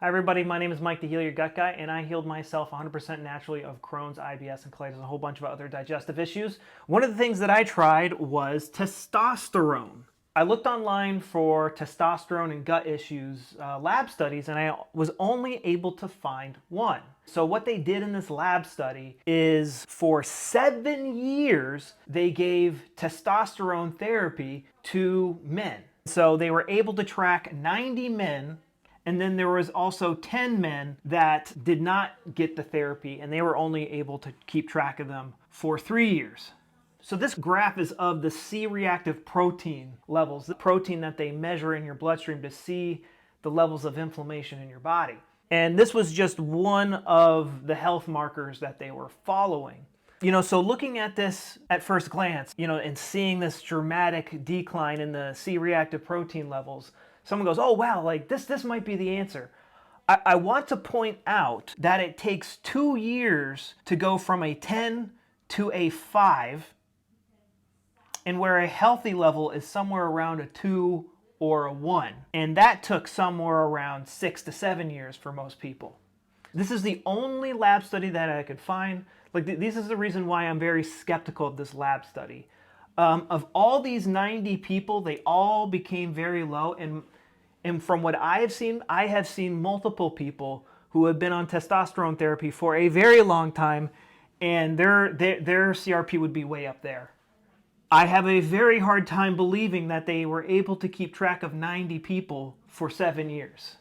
Hi everybody, my name is Mike the Heal Your Gut Guy, and I healed myself 100% naturally of Crohn's, IBS, and colitis, and a whole bunch of other digestive issues. One of the things that I tried was testosterone. I looked online for testosterone and gut issues lab studies, and I was only able to find one. So what they did in this lab study is for 7 years, they gave testosterone therapy to men. So they were able to track 90 men, and then there was also 10 men that did not get the therapy, and they were only able to keep track of them for 3 years. So this graph is of the C-reactive protein levels, the protein that they measure in your bloodstream to see the levels of inflammation in your body. And this was just one of the health markers that they were following. So looking at this at first glance, and seeing this dramatic decline in the C-reactive protein levels, someone goes, oh wow, like this might be the answer. I want to point out that it takes 2 years to go from a 10 to a 5, and where a healthy level is somewhere around a 2 or a 1. And that took somewhere around 6 to 7 years for most people. This is the only lab study that I could find. This is the reason why I'm very skeptical of this lab study. Of all these 90 people, they all became very low. And from what I have seen multiple people who have been on testosterone therapy for a very long time, and their CRP would be way up there. I have a very hard time believing that they were able to keep track of 90 people for 7 years.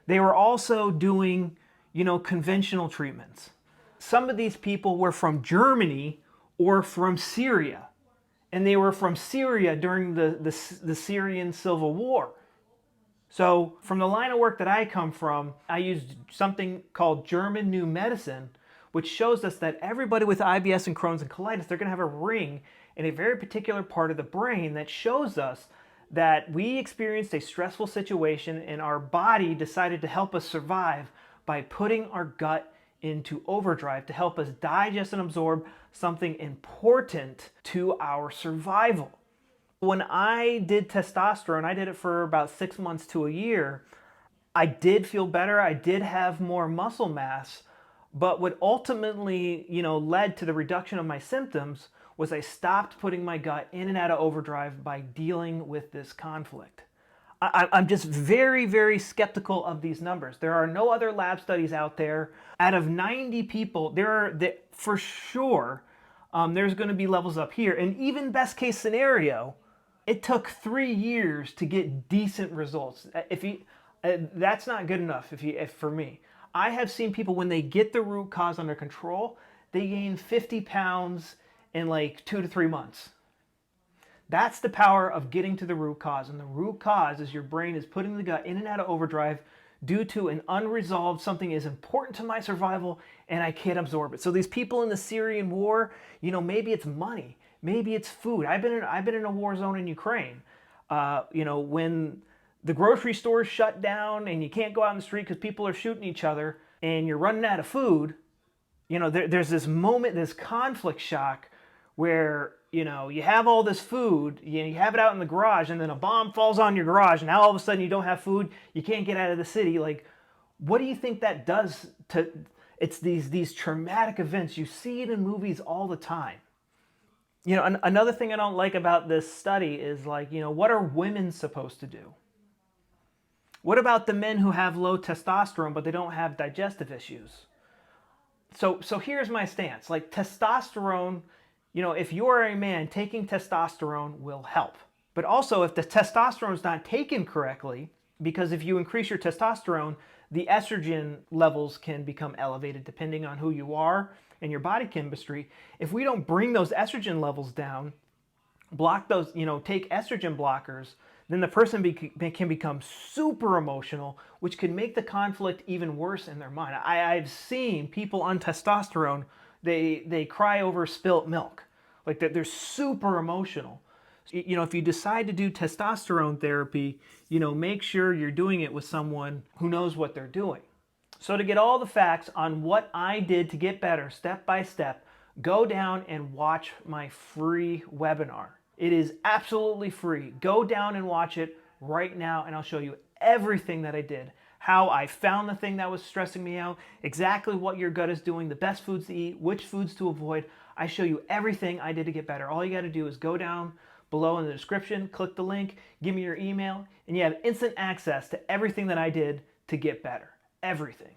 They were also doing, conventional treatments. Some of these people were from Germany or from Syria, and they were from Syria during the Syrian Civil War. So from the line of work that I come from, I used something called German New Medicine, which shows us that everybody with IBS and Crohn's and colitis, they're going to have a ring in a very particular part of the brain that shows us that we experienced a stressful situation and our body decided to help us survive by putting our gut into overdrive to help us digest and absorb something important to our survival. When I did testosterone, I did it for about 6 months to a year. I did feel better. I did have more muscle mass. But what ultimately, led to the reduction of my symptoms was I stopped putting my gut in and out of overdrive by dealing with this conflict. I'm just very, very skeptical of these numbers. There are no other lab studies out there. Out of 90 people, for sure, there's going to be levels up here. And even best case scenario, it took 3 years to get decent results. That's not good enough for me. I have seen people, when they get the root cause under control, they gain 50 pounds in like 2 to 3 months. That's the power of getting to the root cause. And the root cause is your brain is putting the gut in and out of overdrive due to an unresolved something is important to my survival and I can't absorb it. So these people in the Syrian war, maybe it's money, maybe it's food. I've been in a war zone in Ukraine. When the grocery stores shut down and you can't go out in the street because people are shooting each other and you're running out of food, there's this moment, this conflict shock where, you have all this food, you have it out in the garage, and then a bomb falls on your garage, and now all of a sudden you don't have food, you can't get out of the city. Like, what do you think that does to, it's these traumatic events. You see it in movies all the time. Another thing I don't like about this study is what are women supposed to do? What about the men who have low testosterone, but they don't have digestive issues? So here's my stance. Testosterone, if you're a man, taking testosterone will help. But also, if the testosterone is not taken correctly, because if you increase your testosterone, the estrogen levels can become elevated depending on who you are and your body chemistry. If we don't bring those estrogen levels down, block those, take estrogen blockers, then the person can become super emotional, which can make the conflict even worse in their mind. I've seen people on testosterone, they cry over spilt milk. They're super emotional. If you decide to do testosterone therapy, make sure you're doing it with someone who knows what they're doing. So to get all the facts on what I did to get better step by step, go down and watch my free webinar. It is absolutely free. Go down and watch it right now, and I'll show you everything that I did, how I found the thing that was stressing me out, exactly what your gut is doing, the best foods to eat, which foods to avoid. I show you everything I did to get better. All you got to do is go down below in the description, click the link, give me your email, and you have instant access to everything that I did to get better. Everything.